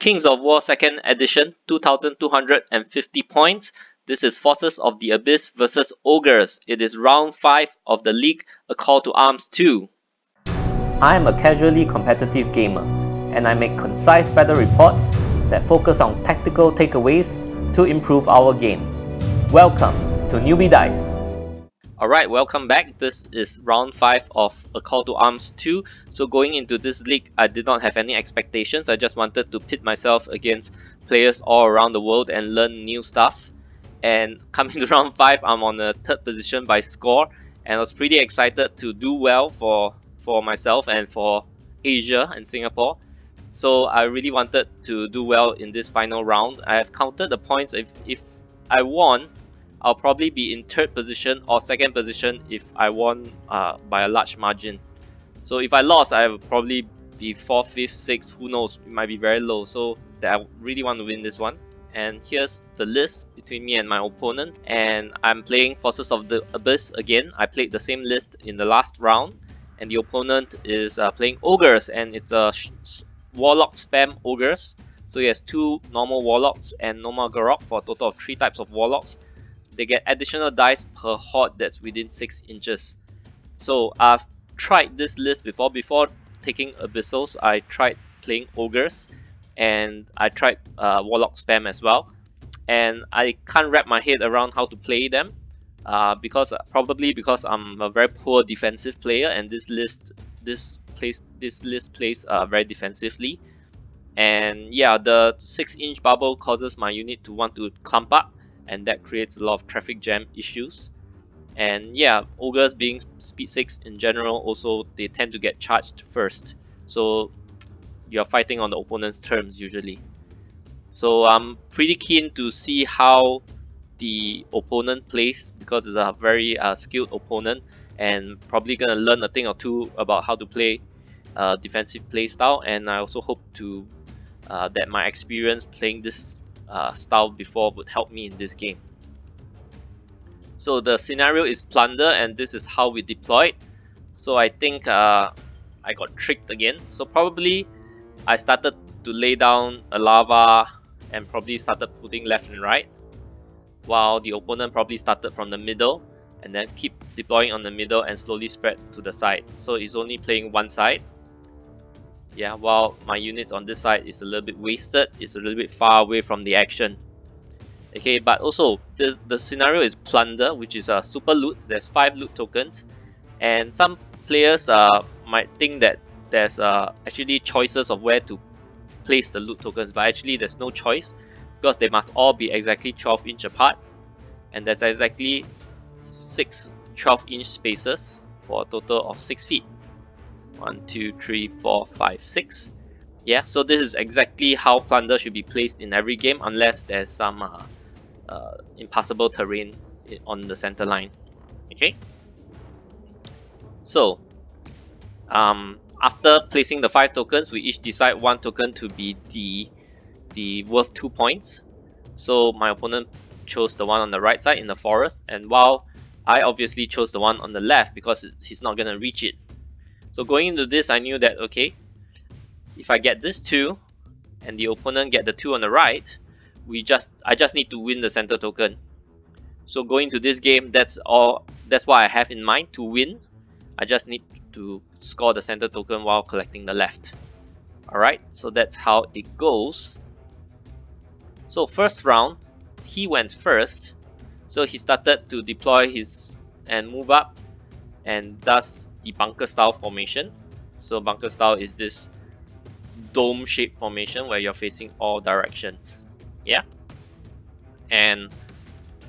Kings of War 2nd Edition, 2250 points. This is Forces of the Abyss versus Ogres. It is round 5 of the league, A Call to Arms 2. I am a casually competitive gamer, and I make concise battle reports that focus on tactical takeaways to improve our game. Welcome to Newbie Dice. Alright, welcome back. This is round 5 of A Call to Arms 2. So going into this league, I did not have any expectations. I just wanted to pit myself against players all around the world and learn new stuff. And coming to round 5, I'm on the 3rd position by score. And I was pretty excited to do well for myself and for Asia and Singapore. So I really wanted to do well in this final round. I have counted the points. If I won, I'll probably be in 3rd position or 2nd position if I won by a large margin. So if I lost, I will probably be 4th, 5th, 6th, who knows, it might be very low. So I really want to win this one. And here's the list between me and my opponent. And I'm playing Forces of the Abyss again. I played the same list in the last round. And the opponent is playing Ogres, and it's a Warlock spam Ogres. So he has 2 normal Warlocks and Normal Garok for a total of 3 types of Warlocks. They get additional dice per horde that's within 6 inches. So I've tried this list before. Before taking Abyssals, I tried playing Ogres. And I tried Warlock spam as well. And I can't wrap my head around how to play them. Probably because I'm a very poor defensive player, and this list plays very defensively. And yeah, the 6-inch bubble causes my unit to want to clump up, and that creates a lot of traffic jam issues. And yeah, Ogres being speed 6 in general, also they tend to get charged first, so you're fighting on the opponent's terms usually. So I'm pretty keen to see how the opponent plays, because it's a very skilled opponent, and probably gonna learn a thing or two about how to play defensive play style. And I also hope to that my experience playing this style before would help me in this game. So the scenario is plunder, and this is how we deployed. So I think I got tricked again. So probably I started to lay down a lava and probably started putting left and right, while the opponent probably started from the middle and then keep deploying on the middle and slowly spread to the side. So he's only playing one side. Yeah, while my units on this side is a little bit wasted, it's a little bit far away from the action. Okay, but also the scenario is plunder, which is a super loot. There's 5 loot tokens, and some players might think that there's actually choices of where to place the loot tokens, but actually there's no choice, because they must all be exactly 12-inch apart, and there's exactly 6 12-inch spaces for a total of 6 feet. 1, 2, 3, 4, 5, 6. Yeah, so this is exactly how plunder should be placed in every game, unless there's some impassable terrain on the center line. Okay. So after placing the 5 tokens, we each decide 1 token to be the worth 2 points. So my opponent chose the one on the right side in the forest, and while I obviously chose the one on the left because he's not gonna reach it. So going into this, I knew that okay, if I get this 2 and the opponent get the 2 on the right, I just need to win the center token. So going to this game, that's what I have in mind to win. I just need to score the center token while collecting the left. Alright, so that's how it goes. So first round, he went first. So he started to deploy his and move up, and does the bunker style formation. So bunker style is this dome shaped formation where you're facing all directions. Yeah, and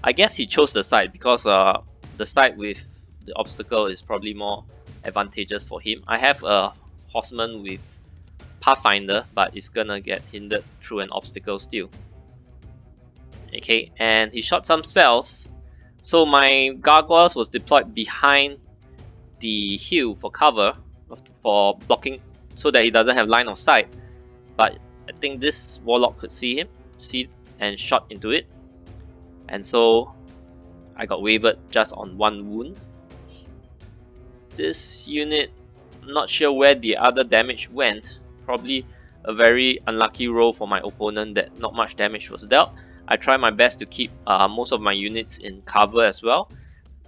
I guess he chose the side because the side with the obstacle is probably more advantageous for him. I have a horseman with Pathfinder, but it's gonna get hindered through an obstacle still. Okay, and he shot some spells. So my gargoyles was deployed behind the hill for cover, for blocking, so that he doesn't have line of sight. But I think this warlock could see and shot into it, and so I got wavered just on 1 wound. This unit, I'm not sure where the other damage went. Probably a very unlucky roll for my opponent that not much damage was dealt. I try my best to keep most of my units in cover as well.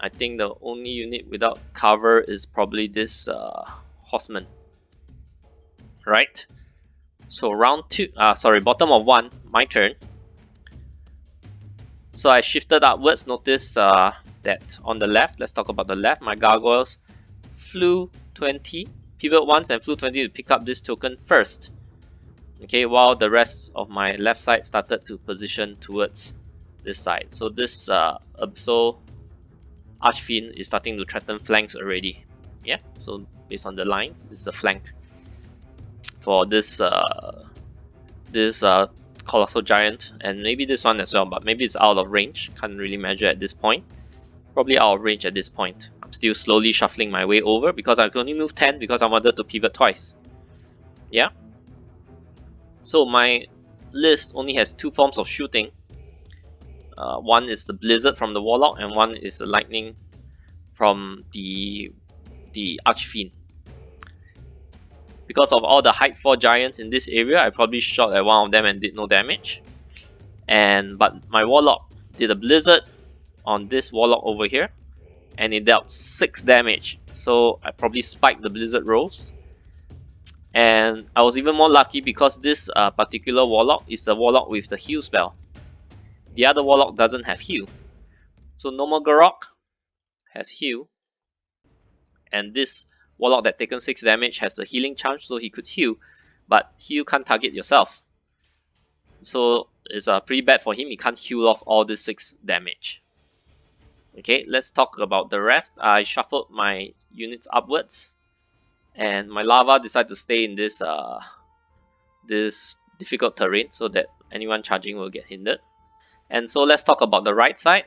I think the only unit without cover is probably this horseman. Right? So round 2, bottom of 1, my turn. So I shifted upwards. Notice that on the left, let's talk about the left, my gargoyles flew 20, pivot once and flew 20 to pick up this token first. Okay, while the rest of my left side started to position towards this side. So this Abyssal Archfiend is starting to threaten flanks already. Yeah, so based on the lines, it's a flank for this Colossal Giant, and maybe this one as well, but maybe it's out of range. Can't really measure at this point. Probably out of range at this point. I'm still slowly shuffling my way over because I can only move 10 because I wanted to pivot twice. Yeah. So my list only has 2 forms of shooting. One is the Blizzard from the Warlock, and one is the Lightning from the Archfiend. Because of all the height 4 giants in this area, I probably shot at one of them and did no damage. But my Warlock did a Blizzard on this Warlock over here, and it dealt 6 damage. So I probably spiked the Blizzard rolls. And I was even more lucky because this particular Warlock is the Warlock with the heal spell. The other Warlock doesn't have heal. So normal Garok has heal, and this Warlock that taken 6 damage has a healing charge, so he could heal, but heal can't target yourself. So it's pretty bad for him, he can't heal off all this 6 damage. Okay, let's talk about the rest. I shuffled my units upwards, and my Lava decided to stay in this this difficult terrain so that anyone charging will get hindered. And so let's talk about the right side.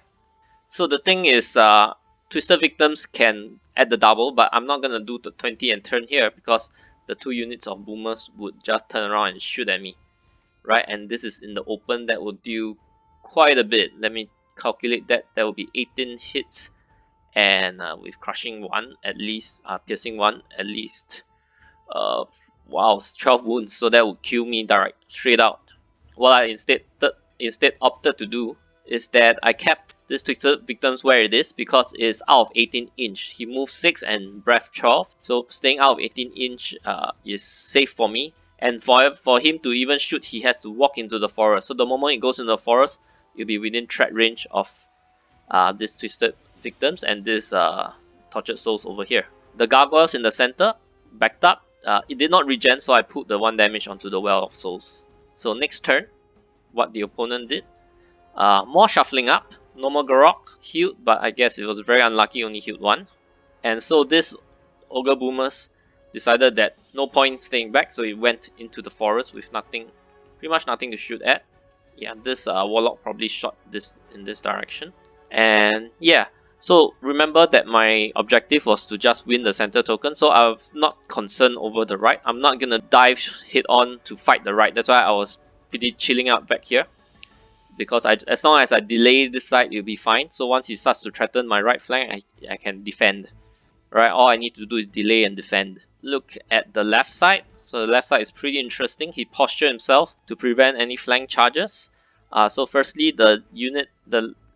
So the thing is, Twister Victims can add the double, but I'm not gonna do the 20 and turn here because the 2 units of boomers would just turn around and shoot at me, right? And this is in the open, that will deal quite a bit. Let me calculate that. That will be 18 hits, and with crushing 1 at least, piercing 1 at least. Wow, 12 wounds. So that would kill me straight out. What I instead opted to do is that I kept this Twister Victims where it is because it's out of 18 inch. He moves 6 and breath 12, so staying out of 18 inch is safe for me. And for him to even shoot, he has to walk into the forest. So the moment he goes into the forest, you'll be within threat range of this Twisted Victims and this Tortured Souls over here. The Gargoyles in the center backed up. It did not regen, so I put the 1 damage onto the Well of Souls. So next turn, what the opponent did, more shuffling up. Normal Garok healed, but I guess it was very unlucky, only healed 1. And so this Ogre Boomers decided that no point staying back, so he went into the forest with pretty much nothing to shoot at. Yeah, this Warlock probably shot this in this direction. And yeah, so remember that my objective was to just win the center token, so I'm not concerned over the right. I'm not gonna dive head on to fight the right. That's why I was pretty chilling out back here, because as long as I delay this side, it'll be fine. So once he starts to threaten my right flank, I can defend. Right, all I need to do is delay and defend. Look at the left side. So the left side is pretty interesting. He postured himself to prevent any flank charges. So firstly, the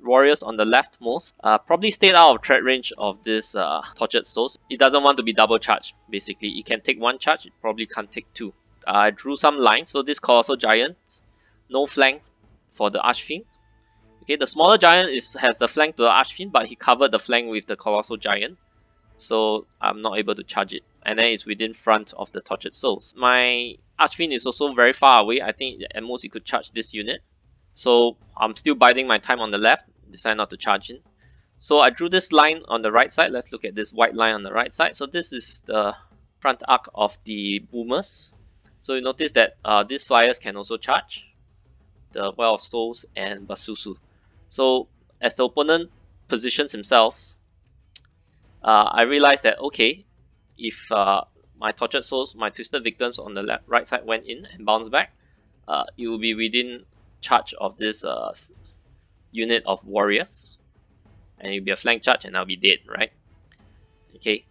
warriors on the leftmost probably stayed out of threat range of this Tortured Souls. It doesn't want to be double charged, basically. It can take 1 charge, it probably can't take 2. I drew some lines, so this Colossal Giant, no flank for the Archfiend. Okay, the smaller giant has the flank to the Archfiend, but he covered the flank with the Colossal Giant, so I'm not able to charge it. And then it's within front of the Tortured Souls. My Archfiend is also very far away. I think at most he could charge this unit. So I'm still biding my time on the left, decide not to charge in. So I drew this line on the right side. Let's look at this white line on the right side. So this is the front arc of the boomers. So you notice that these flyers can also charge, the Well of Souls and Basusu. So as the opponent positions himself, I realized that okay, if my Tortured Souls, my Twisted Victims on the right side went in and bounced back, it will be within charge of this unit of warriors, and it'll be a flank charge and I'll be dead, right? Okay,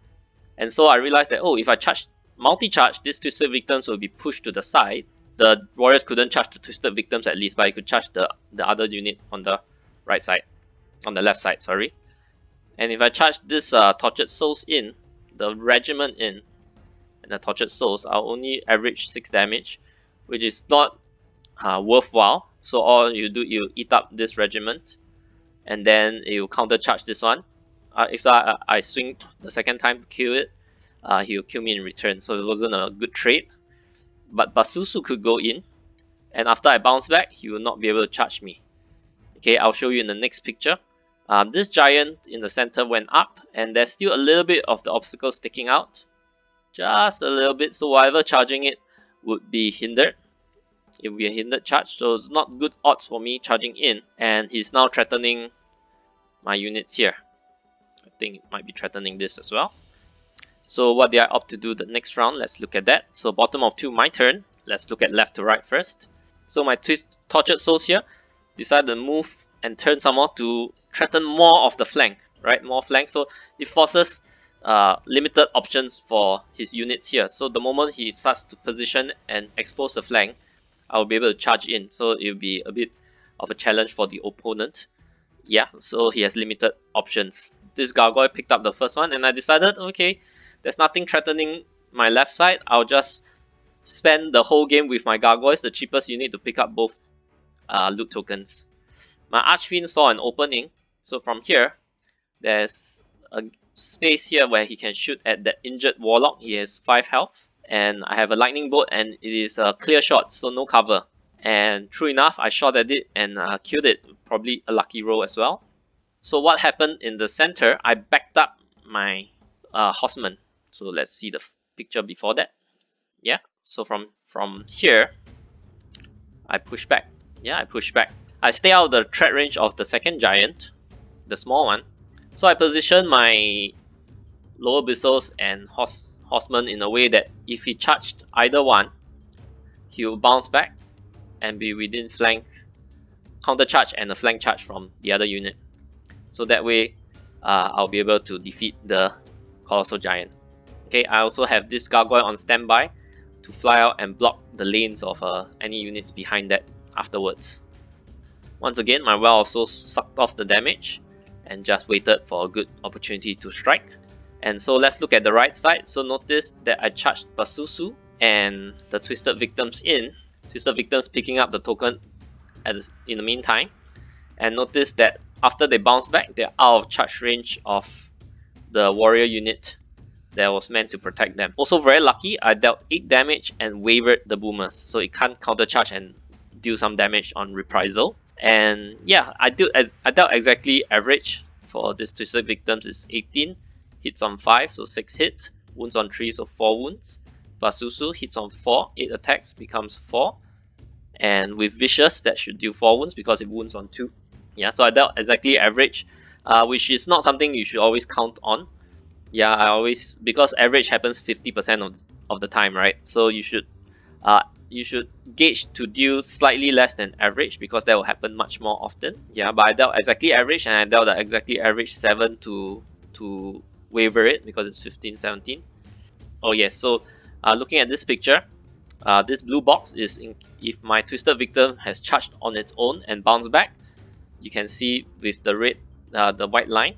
and so I realized that, oh, if I multi-charge, these Twisted Victims will be pushed to the side, The warriors couldn't charge the Twisted Victims at least, but he could charge the other unit on the right side, on the left side, sorry. And if I charge this Tortured Souls in, the Regiment in, and the Tortured Souls, I'll only average 6 damage, which is not worthwhile. So all you do, you eat up this Regiment, and then you counter charge this one. If I swing the second time to kill it, he'll kill me in return, so it wasn't a good trade. But Basusu could go in, and after I bounce back, he will not be able to charge me. Okay, I'll show you in the next picture. This giant in the center went up, and there's still a little bit of the obstacle sticking out. Just a little bit, so whatever charging it would be hindered. It will be a hindered charge, so it's not good odds for me charging in. And he's now threatening my units here. I think it might be threatening this as well. So what did I opt to do the next round? Let's look at that. So bottom of 2, my turn. Let's look at left to right first. So my Tortured Souls here decided to move and turn some more to threaten more of the flank, right? More flank. So it forces limited options for his units here. So the moment he starts to position and expose the flank, I'll be able to charge in. So it'll be a bit of a challenge for the opponent. Yeah, so he has limited options. This gargoyle picked up the first one, and I decided, okay, there's nothing threatening my left side. I'll just spend the whole game with my gargoyles, the cheapest unit, to pick up both loot tokens. My Archfiend saw an opening, so from here, there's a space here where he can shoot at that injured warlock. He has 5 health, and I have a lightning bolt, and it is a clear shot, so no cover. And true enough, I shot at it and killed it. Probably a lucky roll as well. So what happened in the center, I backed up my horseman. So let's see the picture before that. Yeah, so from here, I push back. Yeah, I push back. I stay out of the threat range of the second giant, the small one. So I position my lower abyssals and horseman in a way that if he charged either one, he will bounce back and be within flank, counter charge and a flank charge from the other unit. So that way, I'll be able to defeat the Colossal Giant. Okay, I also have this gargoyle on standby to fly out and block the lanes of any units behind that afterwards. Once again, my well also sucked off the damage and just waited for a good opportunity to strike. And so let's look at the right side. So notice that I charged Basusu and the Twisted Victims in. Twisted Victims picking up the token in the meantime. And notice that after they bounce back, they're out of charge range of the warrior unit that was meant to protect them. Also very lucky, I dealt 8 damage and wavered the boomers, so it can't counter charge and deal some damage on reprisal. And yeah, I dealt exactly average for this Twisted Victims is 18, hits on 5, so 6 hits, wounds on 3, so 4 wounds. Basusu hits on 4, 8 attacks becomes 4. And with Vicious, that should deal 4 wounds because it wounds on 2. Yeah, so I dealt exactly average, which is not something you should always count on. Yeah, because average happens 50% of the time, right? So you should gauge to deal slightly less than average because that will happen much more often. Yeah, but I dealt exactly average, and I dealt the exactly average 7 to waver it because it's 15, 17. Oh yes, so looking at this picture, this blue box is if my Twisted Victim has charged on its own and bounced back, you can see with the white line,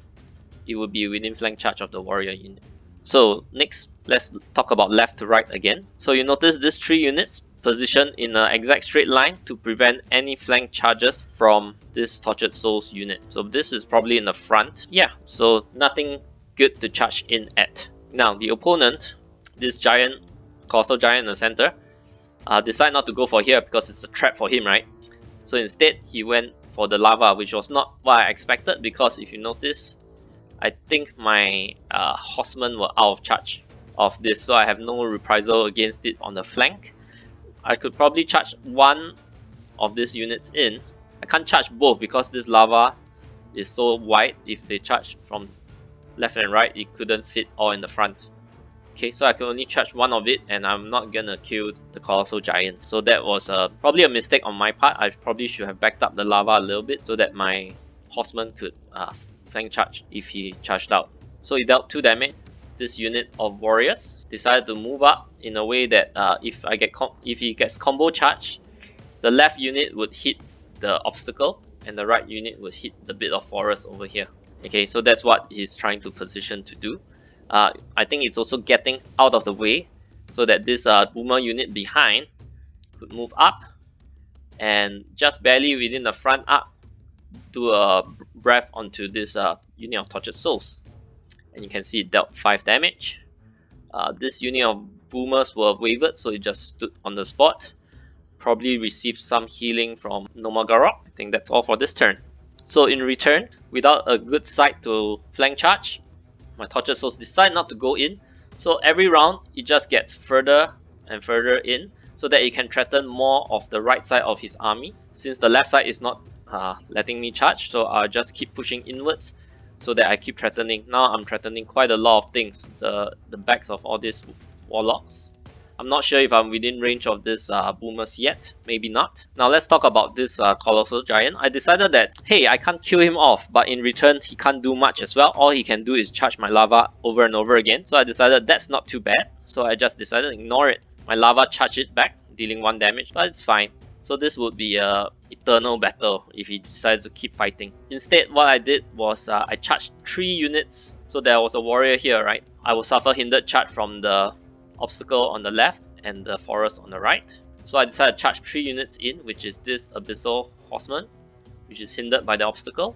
it will be within flank charge of the warrior unit. So next, let's talk about left to right again. So you notice these 3 units positioned in an exact straight line to prevent any flank charges from this Tortured Souls unit. So this is probably in the front. Yeah, so nothing good to charge in at. Now the opponent, this giant, Colossal Giant in the center, decided not to go for here because it's a trap for him, right? So instead, he went for the lava, which was not what I expected because if you notice, I think my horsemen were out of charge of this, so I have no reprisal against it on the flank. I could probably charge one of these units in. I can't charge both because this lava is so wide. If they charge from left and right, it couldn't fit all in the front. Okay, so I can only charge one of it, and I'm not gonna kill the Colossal Giant. So that was probably a mistake on my part. I probably should have backed up the lava a little bit so that my horseman could flank charge if he charged out. So he dealt 2 damage, this unit of warriors. Decided to move up in a way that if he gets combo charge, the left unit would hit the obstacle and the right unit would hit the bit of forest over here. Okay, so that's what he's trying to position to do. I think it's also getting out of the way so that this boomer unit behind could move up and just barely within the front arc do a breath onto this unit of tortured souls. And you can see it dealt 5 damage. This unit of boomers were wavered, so it just stood on the spot. Probably received some healing from Nomagarok. I think that's all for this turn. So in return, without a good site to flank charge, my tortured souls decide not to go in. So every round, it just gets further and further in, so that it can threaten more of the right side of his army. Since the left side is not letting me charge, so I'll just keep pushing inwards so that I keep threatening. Now I'm threatening quite a lot of things. The backs of all these warlocks. I'm not sure if I'm within range of this boomers yet, maybe not. Now let's talk about this colossal giant. I decided that, hey, I can't kill him off, but in return he can't do much as well. All he can do is charge my lava over and over again. So I decided that's not too bad. So I just decided to ignore it. My lava charged it back, dealing 1 damage, but it's fine. So this would be a eternal battle if he decides to keep fighting. Instead, what I did was I charged 3 units. So there was a warrior here, right? I will suffer hindered charge from the obstacle on the left and the forest on the right. So I decided to charge 3 units in, which is this Abyssal Horseman, which is hindered by the obstacle,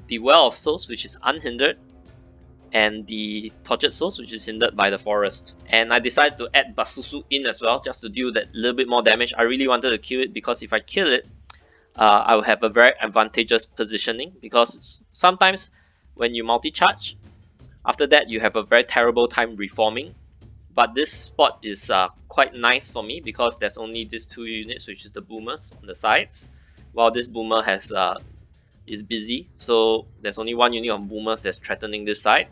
the Well of Souls, which is unhindered, and the Tortured Souls, which is hindered by the forest. And I decided to add Basusu in as well, just to deal that little bit more damage. I really wanted to kill it because if I kill it, I will have a very advantageous positioning, because sometimes when you multi-charge, after that you have a very terrible time reforming. But this spot is quite nice for me because there's only these 2 units, which is the boomers on the sides, while this boomer is busy. So there's only 1 unit of boomers that's threatening this side,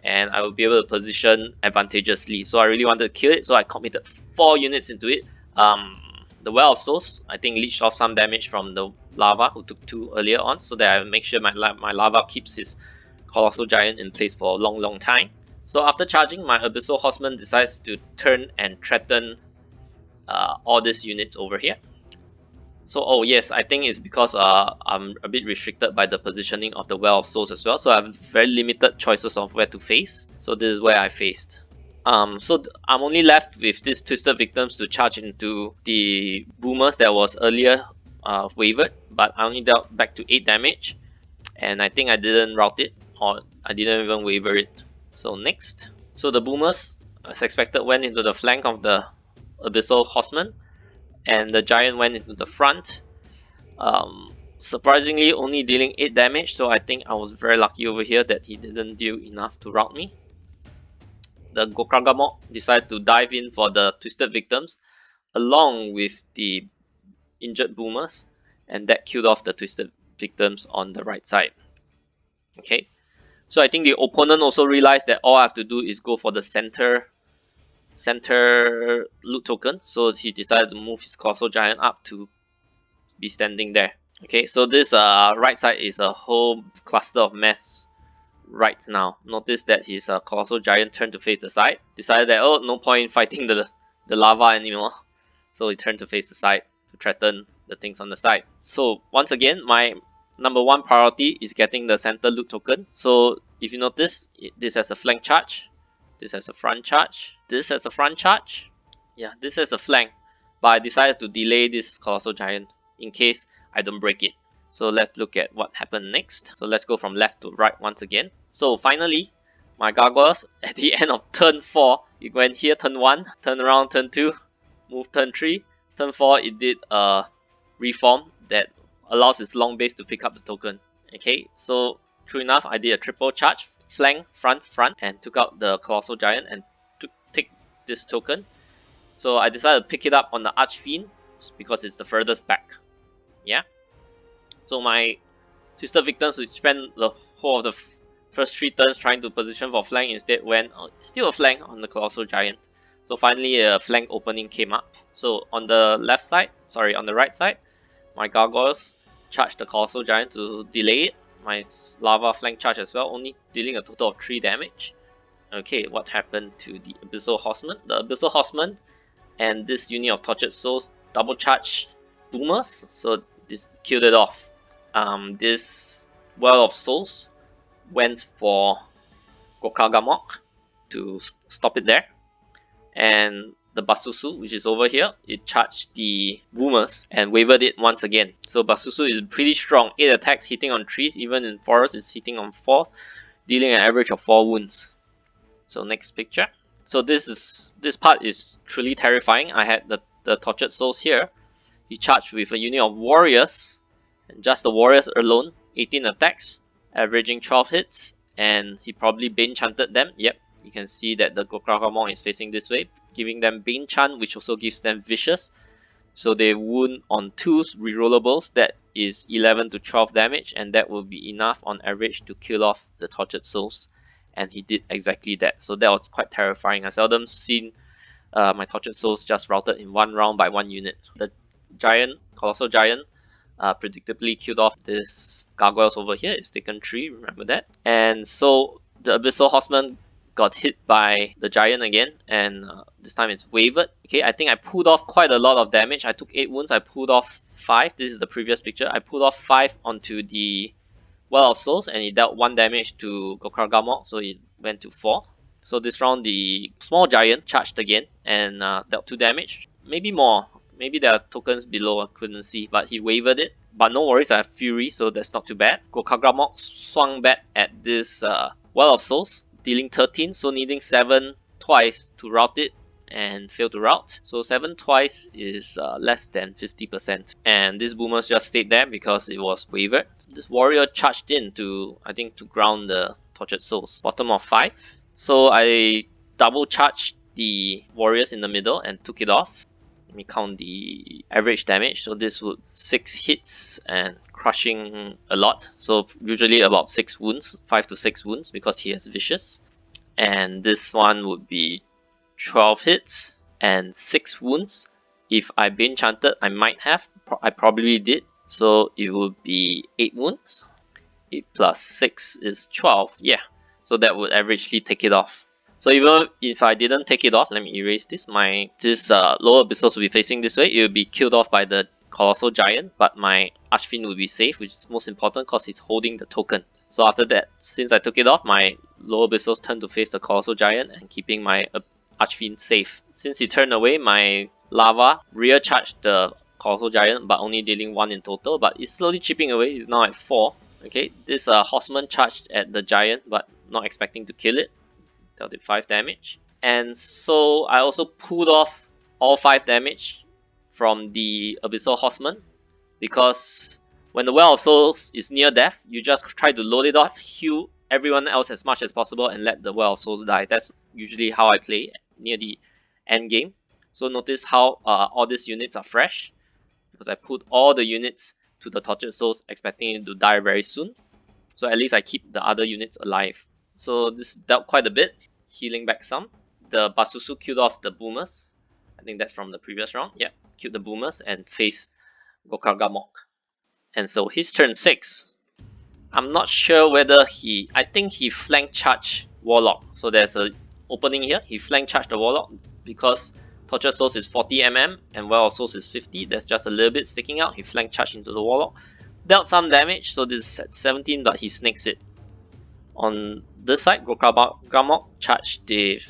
and I will be able to position advantageously. So I really wanted to kill it, so I committed 4 units into it. The Well of Souls, I think, leached off some damage from the lava, who took 2 earlier on, so that I make sure my lava keeps his colossal giant in place for a long time. So after charging, my Abyssal Horseman decides to turn and threaten all these units over here. So, oh yes, I think it's because I'm a bit restricted by the positioning of the Well of Souls as well. So I have very limited choices of where to face. So this is where I faced. I'm only left with these Twisted Victims to charge into the boomers that was earlier wavered. But I only dealt back to 8 damage. And I think I didn't route it, or I didn't even waver it. So next, so the boomers, as expected, went into the flank of the Abyssal Horseman, and the giant went into the front. Surprisingly, only dealing 8 damage, so I think I was very lucky over here that he didn't deal enough to rout me. The Gokragamok decided to dive in for the Twisted Victims, along with the injured boomers, and that killed off the Twisted Victims on the right side. Okay. So I think the opponent also realized that all I have to do is go for the center loot token. So he decided to move his colossal giant up to be standing there. Okay, so this right side is a whole cluster of mess right now. Notice that his colossal giant turned to face the side. Decided that, oh, no point fighting the lava anymore. So he turned to face the side to threaten the things on the side. So once again, my number 1 priority is getting the center loot token. So if you notice, this has a flank charge, this has a front charge, this has a front charge. Yeah, this has a flank, but I decided to delay this colossal giant in case I don't break it. So let's look at what happened next. So let's go from left to right once again. So finally, my gargoyles at the end of turn 4, it went here turn 1, turn around turn 2, move turn 3, turn 4 it did a reform that allows its long base to pick up the token. Okay, so true enough, I did a triple charge, flank, front, and took out the colossal giant and take this token. So I decided to pick it up on the Archfiend because it's the furthest back. Yeah. So my Twisted Victims, who spent the whole of the first 3 turns trying to position for flank, instead went still a flank on the colossal giant. So finally a flank opening came up. So on the on the right side, my gargoyles charged the colossal giant to delay it. My lava flank charge as well, only dealing a total of 3 damage. Okay, what happened to the Abyssal Horseman? The Abyssal Horseman and this unit of Tortured Souls double charged boomers, so this killed it off. This Well of Souls went for KOW005 to stop it there, and the Basusu, which is over here, it charged the boomers and wavered it once again. So Basusu is pretty strong, 8 attacks hitting on trees, even in forests it's hitting on 4s, dealing an average of 4 wounds. So next picture. So this part is truly terrifying. I had the Tortured Souls here. He charged with a unit of warriors, and just the warriors alone, 18 attacks, averaging 12 hits, and he probably Bane chanted them. Yep, you can see that the KOW005 is facing this way, giving them Bane chant, which also gives them vicious. So they wound on 2s rerollables, that is 11 to 12 damage, and that will be enough on average to kill off the Tortured Souls. And he did exactly that. So that was quite terrifying. I seldom seen my Tortured Souls just routed in one round by one unit. The Colossal Giant, predictably killed off this gargoyles over here. It's taken 3, remember that. And so the Abyssal Horseman got hit by the Giant again, and this time it's wavered. Okay, I think I pulled off quite a lot of damage. I took 8 wounds, I pulled off 5. This is the previous picture. I pulled off 5 onto the Well of Souls, and he dealt 1 damage to KOW005, so it went to 4. So this round the small giant charged again and dealt 2 damage. Maybe more. Maybe there are tokens below I couldn't see, but he wavered it. But no worries, I have Fury, so that's not too bad. KOW005 swung back at this Well of Souls, dealing 13, so needing 7 twice to route it, and failed to route. So 7 twice is less than 50%. And this boomers just stayed there because it was wavered. This warrior charged in to, I think, to ground the Tortured Souls. Bottom of 5. So I double charged the warriors in the middle and took it off. Let me count the average damage. So this would 6 hits and crushing a lot. So usually about 6 wounds, 5 to 6 wounds because he has vicious. And this one would be 12 hits and 6 wounds. If I Bane chanted, I might have. I probably did. So it would be 8 wounds. 8 plus 6 is 12. Yeah. So that would averagely take it off. So even if I didn't take it off, let me erase this. This lower abyssals will be facing this way. It will be killed off by the Colossal Giant, but my Archfiend will be safe, which is most important because he's holding the token. So after that, since I took it off, my lower abyssals turn to face the Colossal Giant and keeping my Archfiend safe. Since he turned away, my Lava rear charged the Colossal Giant, but only dealing 1 in total, but it's slowly chipping away. It's now at 4. Okay, this Horseman charged at the Giant, but not expecting to kill it. Dealt it 5 damage. And so I also pulled off all 5 damage from the Abyssal Horseman, because when the Well of Souls is near death, you just try to load it off, heal everyone else as much as possible, and let the Well of Souls die. That's usually how I play near the end game. So notice how all these units are fresh, because I put all the units to the Tortured Souls expecting it to die very soon. So at least I keep the other units alive. So this dealt quite a bit, healing back some. The Basusu killed off the boomers. I think that's from the previous round. Yeah, killed the boomers and faced KOW005. And so his turn 6. I'm not sure whether I think he flank charged Warlock. So there's an opening here. He flank charged the Warlock because Tortured Souls is 40 mm and Well of Souls is 50. There's just a little bit sticking out. He flank charged into the Warlock. Dealt some damage, so this is at 17, but he snakes it. On this side, KOW005 charged the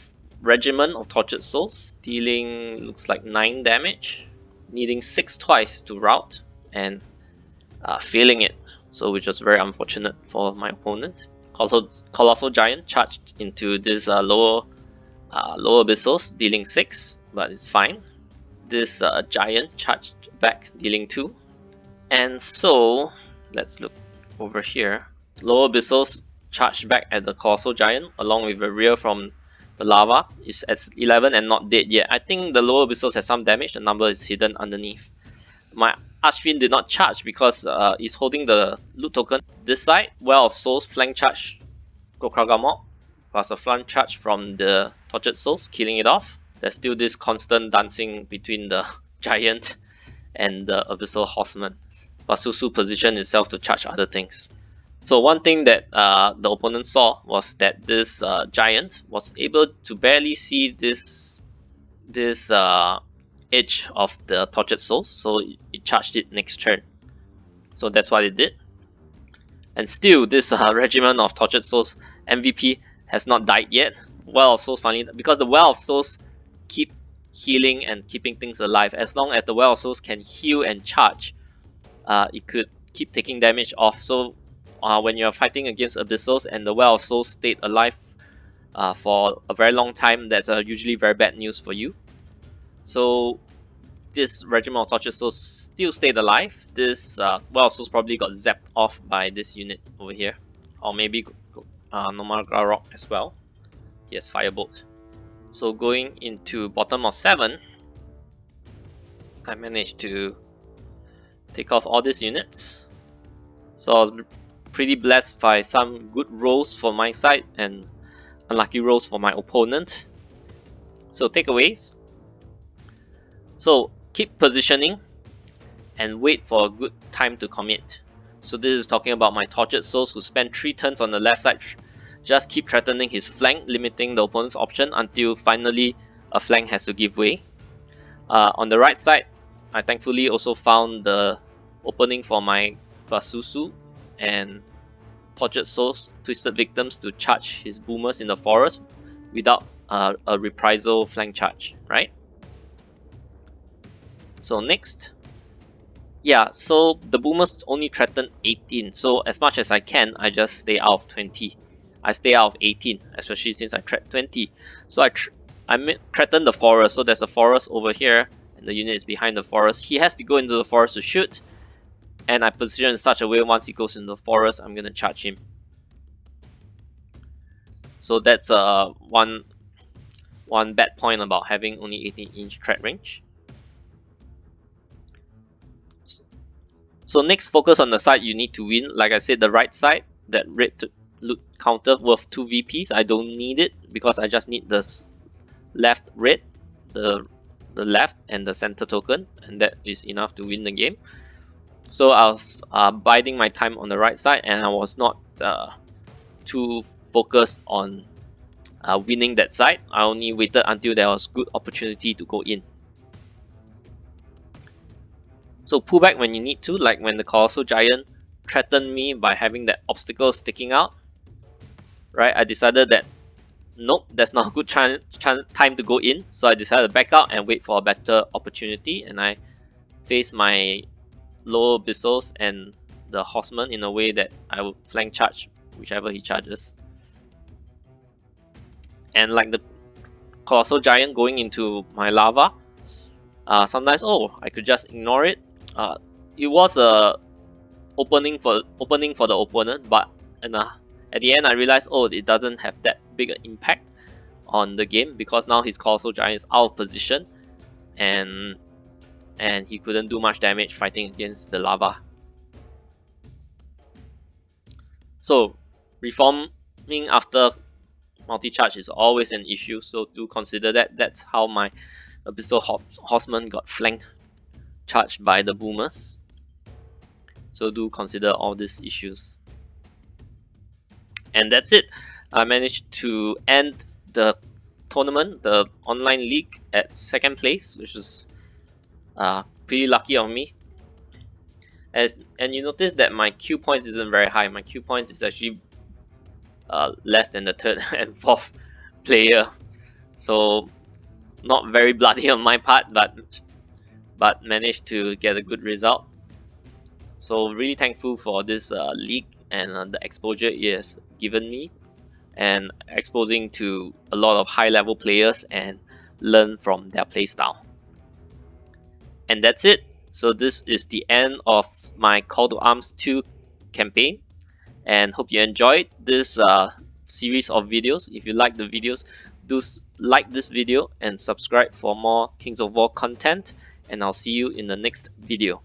Regiment of Tortured Souls, dealing looks like 9 damage, needing 6 twice to route and failing it, so which was very unfortunate for my opponent. Colossal Giant charged into this lower abyssals, dealing 6, but it's fine. This Giant charged back, dealing 2. And so let's look over here. Lower abyssals charged back at the Colossal Giant along with a rear from the Lava. Is at 11 and not dead yet. I think the lower abyssals has some damage. The number is hidden underneath. My Archfiend did not charge because he's holding the loot token. This side, Well of Souls flank charge KOW005 plus a flank charge from the Tortured Souls, killing it off. There's still this constant dancing between the Giant and the Abyssal Horseman. Basusu positioned itself to charge other things. So one thing that the opponent saw was that this giant was able to barely see this edge of the tortured souls, so it charged it next turn. So that's what it did. And still, this regiment of tortured souls MVP has not died yet. Well of Souls, funny because the Well of Souls keep healing and keeping things alive. As long as the Well of Souls can heal and charge, it could keep taking damage off. So when you're fighting against Abyssals and the Well of Souls stayed alive for a very long time, that's usually very bad news for you. So this regiment of tortured souls still stayed alive. This Well of Souls probably got zapped off by this unit over here, or maybe Nomagra Rock as well. Yes, Firebolt. So going into bottom of 7, I managed to take off all these units. So I was pretty blessed by some good rolls for my side and unlucky rolls for my opponent. So takeaways. So keep positioning and wait for a good time to commit. So this is talking about my tortured souls who spend 3 turns on the left side. Just keep threatening his flank, limiting the opponent's option until finally a flank has to give way. On the right side, I thankfully also found the opening for my Basusu and tortured souls, twisted victims to charge his boomers in the forest without a reprisal flank charge, right? So next, yeah, so the boomers only threaten 18, so as much as I can, I just stay out of 20. I stay out of 18, especially since I threat 20. So I threaten the forest, so there's a forest over here, and the unit is behind the forest. He has to go into the forest to shoot, and I position in such a way once he goes into the forest, I'm gonna charge him. So that's one bad point about having only 18-inch threat range. So next, focus on the side you need to win. Like I said, the right side, that red loot counter worth 2 VPs. I don't need it because I just need the left red, the left and the center token, and that is enough to win the game. So I was biding my time on the right side, and I was not too focused on winning that side. I only waited until there was good opportunity to go in. So pull back when you need to, like when the Colossal Giant threatened me by having that obstacle sticking out. Right, I decided that nope, that's not a good time to go in, so I decided to back out and wait for a better opportunity, and I faced my low Abyssals and the Horseman in a way that I would flank charge whichever he charges. And like the Colossal Giant going into my lava, sometimes I could just ignore it. It was a opening for the opponent, but at the end I realized it doesn't have that big an impact on the game because now his Colossal Giant is out of position and he couldn't do much damage fighting against the lava. So reforming after multi-charge is always an issue, so do consider that. That's how my Abyssal Horseman got flanked charged by the boomers. So do consider all these issues. And that's it. I managed to end the tournament, the online league, at 2nd place, which was pretty lucky of me. And you notice that my Q points isn't very high. My Q points is actually less than the 3rd and 4th player. So not very bloody on my part, but managed to get a good result. So really thankful for this league and the exposure it has given me, and exposing to a lot of high level players and learn from their playstyle. And that's it. So this is the end of my Call to Arms 2 campaign, and hope you enjoyed this series of videos. If you like the videos, do like this video and subscribe for more Kings of War content, and I'll see you in the next video.